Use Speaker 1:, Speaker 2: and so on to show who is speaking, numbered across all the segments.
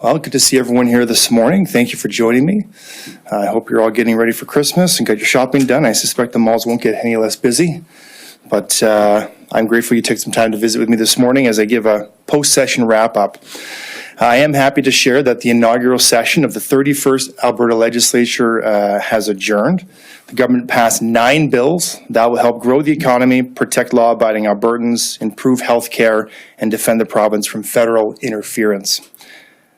Speaker 1: Well, good to see everyone here this morning. Thank you for joining me. I hope you're all getting ready for Christmas and got your shopping done. I suspect the malls won't get any less busy, but I'm grateful you took some time to visit with me this morning as I give a post-session wrap-up. I am happy to share that the inaugural session of the 31st Alberta Legislature has adjourned. The government passed 9 bills that will help grow the economy, protect law-abiding Albertans, improve health care, and defend the province from federal interference.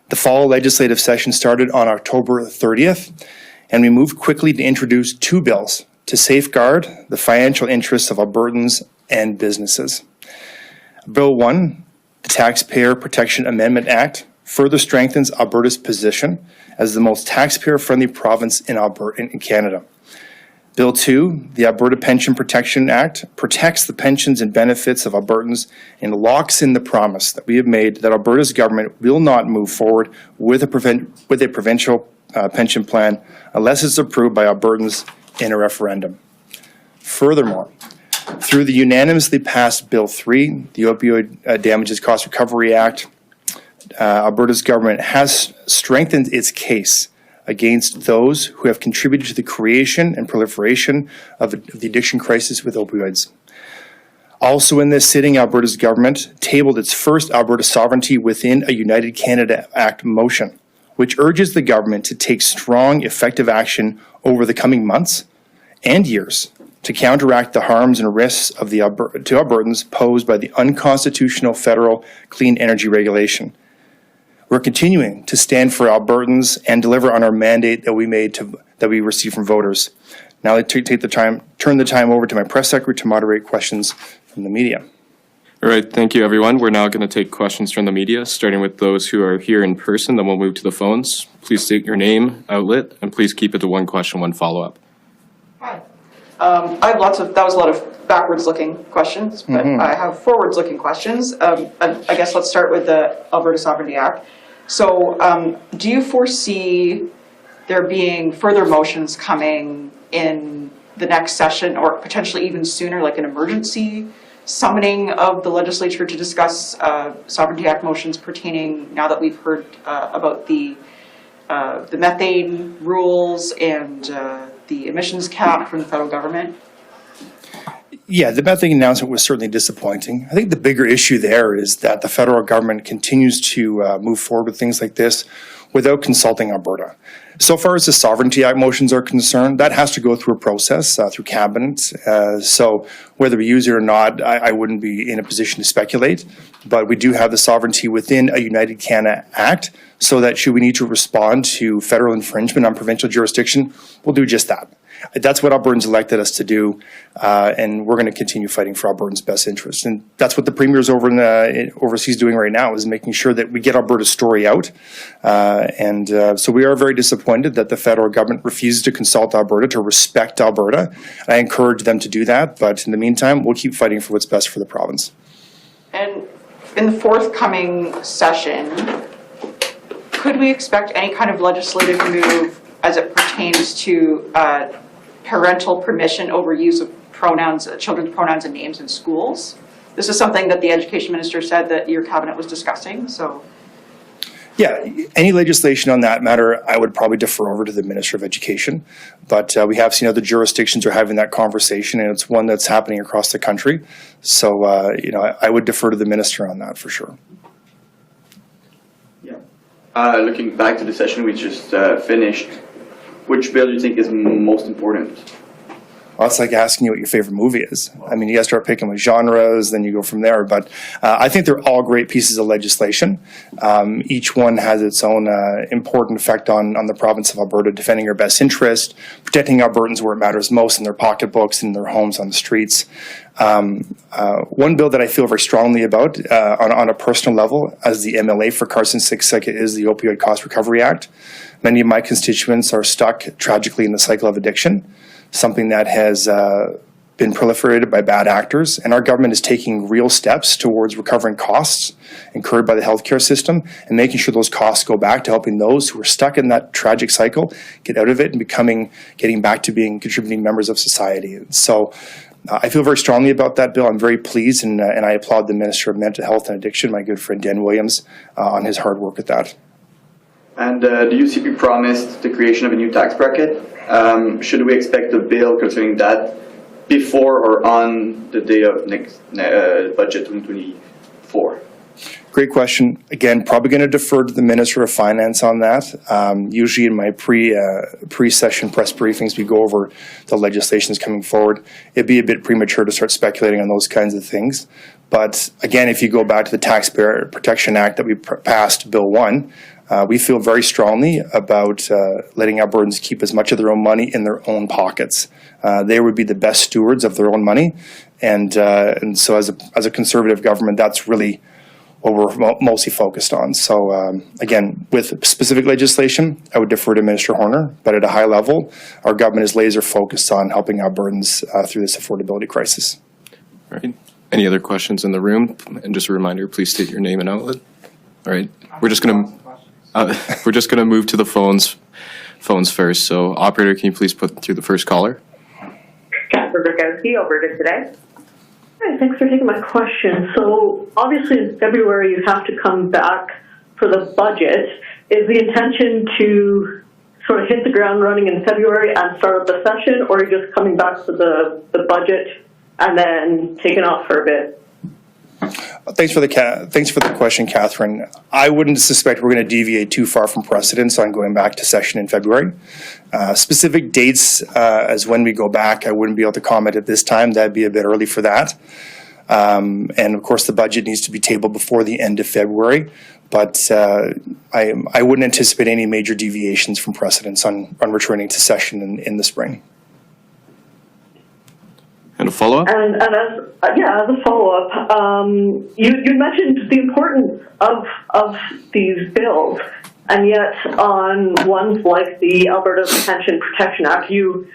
Speaker 1: The fall legislative session started on October 30th, and we moved quickly to introduce 2 bills to safeguard the financial interests of Albertans and businesses. Bill 1, the Taxpayer Protection Amendment Act, further strengthens Alberta's position as the most taxpayer-friendly province in Canada. Bill 2, the Alberta Pension Protection Act, protects the pensions and benefits of Albertans and locks in the promise that we have made that Alberta's government will not move forward with a provincial pension plan unless it's approved by Albertans in a referendum. Furthermore, through the unanimously passed Bill 3, the Opioid Damages Cost Recovery Act, Alberta's government has strengthened its case against those who have contributed to the creation and proliferation of the addiction crisis with opioids. Also in this sitting, Alberta's government tabled its first Alberta Sovereignty Within a United Canada Act motion, which urges the government to take strong, effective action over the coming months and years to counteract the harms and risks to Albertans posed by the unconstitutional federal clean energy regulation. We're continuing to stand for Albertans and deliver on our mandate that we received from voters. Now I turn the time over to my press secretary to moderate questions from the media.
Speaker 2: All right, thank you, everyone. We're now going to take questions from the media, starting with those who are here in person. Then we'll move to the phones. Please state your name, outlet, and please keep it to 1 question, 1 follow-up.
Speaker 3: Hi. I have that was a lot of backwards-looking questions, but I have forwards-looking questions. I guess let's start with the Alberta Sovereignty Act. So do you foresee there being further motions coming in the next session or potentially even sooner, like an emergency summoning of the legislature to discuss Sovereignty Act motions pertaining, now that we've heard about the methane rules and the emissions cap from the federal government?
Speaker 1: Yeah, the methane announcement was certainly disappointing. I think the bigger issue there is that the federal government continues to move forward with things like this without consulting Alberta. So far as the Sovereignty Act motions are concerned, that has to go through a process through Cabinet. So whether we use it or not, I wouldn't be in a position to speculate. But we do have the Sovereignty Within a United Canada Act, so that should we need to respond to federal infringement on provincial jurisdiction, we'll do just that. That's what Albertans elected us to do, and we're going to continue fighting for Albertans' best interests. And that's what the Premier's overseas doing right now, is making sure that we get Alberta's story out. So we are very disappointed that the federal government refuses to consult Alberta, to respect Alberta. I encourage them to do that, but in the meantime, we'll keep fighting for what's best for the province.
Speaker 3: And in the forthcoming session, could we expect any kind of legislative move as it pertains to parental permission over use of pronouns, children's pronouns and names in schools? This is something that the education minister said that your cabinet was discussing, so.
Speaker 1: Yeah, any legislation on that matter, I would probably defer over to the Minister of Education. But we have seen other jurisdictions are having that conversation, and it's one that's happening across the country. So, I would defer to the Minister on that for sure.
Speaker 4: Yeah. Looking back to the session we just finished, which bill do you think is most important?
Speaker 1: Well, it's like asking you what your favorite movie is. I mean, you guys start picking with genres, then you go from there. But I think they're all great pieces of legislation. Each one has its own important effect on the province of Alberta, defending our best interest, protecting Albertans where it matters most in their pocketbooks and their homes on the streets. One bill that I feel very strongly about on a personal level as the MLA for Carson 6 is the Opioid Cost Recovery Act. Many of my constituents are stuck tragically in the cycle of addiction, something that has been proliferated by bad actors, and our government is taking real steps towards recovering costs incurred by the healthcare system and making sure those costs go back to helping those who are stuck in that tragic cycle get out of it and getting back to being contributing members of society. So I feel very strongly about that bill. I'm very pleased, and I applaud the Minister of Mental Health and Addiction, my good friend Dan Williams, on his hard work at that.
Speaker 4: And the UCP promised the creation of a new tax bracket. Should we expect a bill concerning that before or on the day of next budget 2024?
Speaker 1: Great question. Again, probably going to defer to the Minister of Finance on that. Usually in my pre-session press briefings, we go over the legislations coming forward. It'd be a bit premature to start speculating on those kinds of things. But again, if you go back to the Taxpayer Protection Act that we passed, Bill 1, we feel very strongly about letting Albertans keep as much of their own money in their own pockets. They would be the best stewards of their own money. And so as a conservative government, that's really what we're mostly focused on. So again, with specific legislation, I would defer to Minister Horner, but at a high level, our government is laser focused on helping Albertans through this affordability crisis.
Speaker 2: All right. Any other questions in the room? And just a reminder, please state your name and outlet. All right. We're just going to move to the phones first. So operator, can you please put through the first caller?
Speaker 5: Catherine Gowski, Alberta Today. Hi, thanks for taking my question. So obviously in February you have to come back for the budget. Is the intention to sort of hit the ground running in February and start up the session, or are you just coming back for the budget and then taking off for a bit?
Speaker 1: Thanks for the question, Catherine. I wouldn't suspect we're going to deviate too far from precedence on going back to session in February. Specific dates as when we go back, I wouldn't be able to comment at this time. That'd be a bit early for that. And of course, the budget needs to be tabled before the end of February. But I wouldn't anticipate any major deviations from precedence on returning to session in the spring.
Speaker 2: And a follow-up?
Speaker 5: And as a follow-up, you mentioned the importance of these bills, and yet on ones like the Alberta Pension Protection Act, you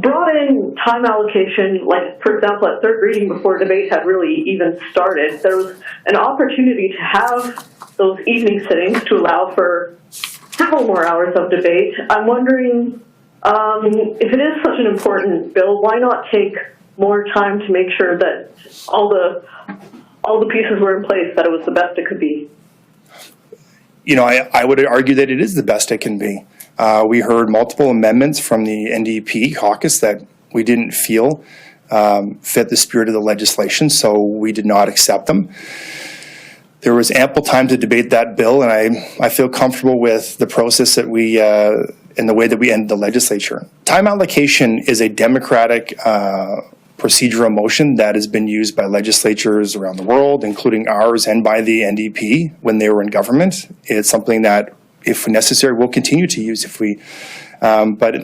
Speaker 5: brought in time allocation, like, for example, at third reading before debate had really even started. There was an opportunity to have those evening sittings to allow for several more hours of debate. I'm wondering, if it is such an important bill, why not take more time to make sure that all the pieces were in place, that it was the best it could be?
Speaker 1: You know, I would argue that it is the best it can be. We heard multiple amendments from the NDP caucus that we didn't feel fit the spirit of the legislation, so we did not accept them. There was ample time to debate that bill, and I feel comfortable with the process that we in the way that we ended the legislature. Time allocation is a democratic procedural motion that has been used by legislatures around the world, including ours and by the NDP when they were in government. It's something that, if necessary, we'll continue to use if we. But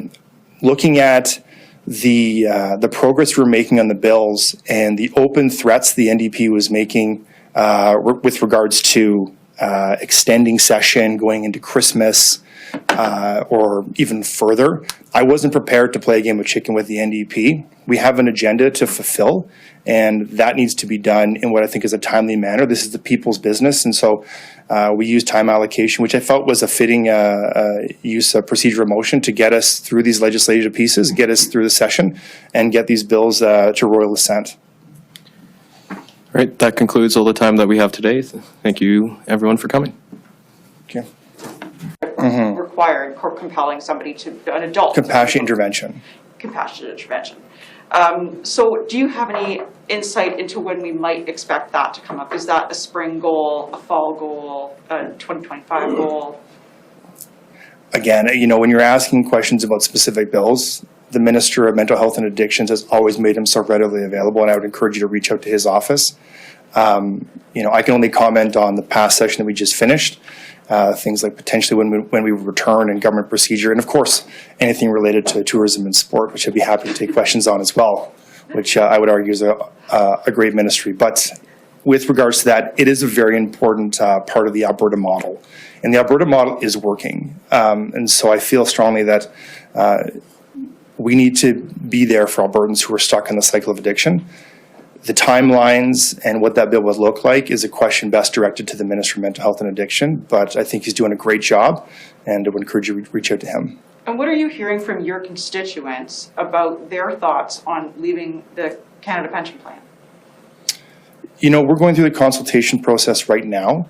Speaker 1: looking at the progress we're making on the bills and the open threats the NDP was making with regards to extending session, going into Christmas, or even further, I wasn't prepared to play a game of chicken with the NDP. We have an agenda to fulfill, and that needs to be done in what I think is a timely manner. This is the people's business, and so we use time allocation, which I felt was a fitting use of procedural motion to get us through these legislative pieces, get us through the session, and get these bills to royal assent.
Speaker 2: All right, that concludes all the time that we have today. Thank you, everyone, for coming.
Speaker 1: Okay.
Speaker 3: Requiring or compelling somebody to, an adult.
Speaker 1: Compassionate intervention.
Speaker 3: Compassionate intervention. So do you have any insight into when we might expect that to come up? Is that a spring goal, a fall goal, a 2025 goal?
Speaker 1: Again, you know, when you're asking questions about specific bills, the Minister of Mental Health and Addictions has always made himself readily available, and I would encourage you to reach out to his office. You know, I can only comment on the past session that we just finished. Things like potentially when we return and government procedure, and of course anything related to tourism and sport, which I'd be happy to take questions on as well, which I would argue is a great ministry. But with regards to that, it is a very important part of the Alberta model, and the Alberta model is working. And so I feel strongly that we need to be there for Albertans who are stuck in the cycle of addiction. The timelines and what that bill would look like is a question best directed to the Minister of Mental Health and Addiction, but I think he's doing a great job, and I would encourage you to reach out to him.
Speaker 3: And what are you hearing from your constituents about their thoughts on leaving the Canada Pension Plan?
Speaker 1: You know, we're going through the consultation process right now,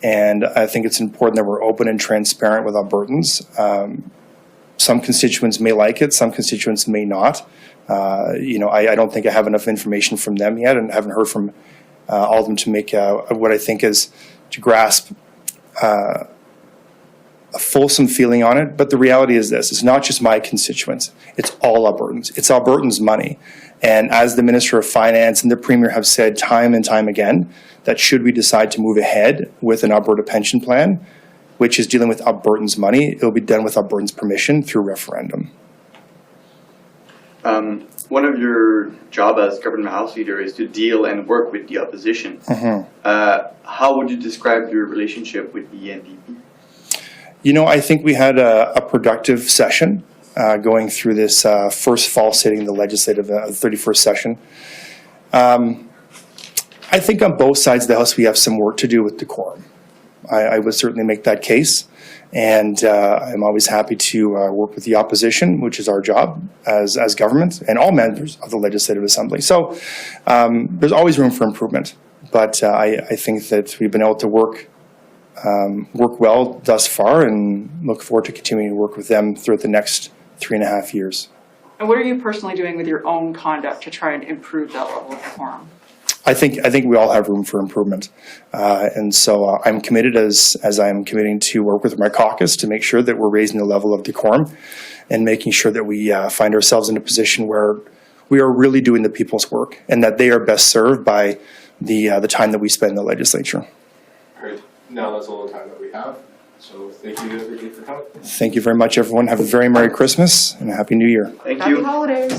Speaker 1: And I think it's important that we're open and transparent with Albertans. Some constituents may like it, some constituents may not. I don't think I have enough information from them yet, and haven't heard from all of them to make what I think is to grasp a fulsome feeling on it. But the reality is this: it's not just my constituents; it's all Albertans. It's Albertans' money, and as the Minister of Finance and the Premier have said time and time again, that should we decide to move ahead with an Alberta pension plan, which is dealing with Albertans' money, it will be done with Albertans' permission through referendum.
Speaker 4: One of your job as government house leader is to deal and work with the opposition. How would you describe your relationship with the NDP?
Speaker 1: I think we had a productive session going through this first fall sitting, the legislative 31st session. I think on both sides of the House we have some work to do with decorum. I would certainly make that case. And I'm always happy to work with the opposition, which is our job as government, and all members of the Legislative Assembly. So there's always room for improvement. But I think that we've been able to work well thus far, and look forward to continuing to work with them throughout the next 3.5 years.
Speaker 3: And what are you personally doing with your own conduct to try and improve that level of decorum?
Speaker 1: I think we all have room for improvement, and so I'm committed, as I'm committing to work with my caucus to make sure that we're raising the level of decorum, and making sure that we find ourselves in a position where we are really doing the people's work, and that they are best served by the time that we spend in the legislature.
Speaker 2: All right, now that's all the time that we have. So thank you everybody for coming.
Speaker 1: Thank you very much, everyone. Have a very Merry Christmas and a Happy New Year.
Speaker 4: Thank you.
Speaker 3: Happy holidays.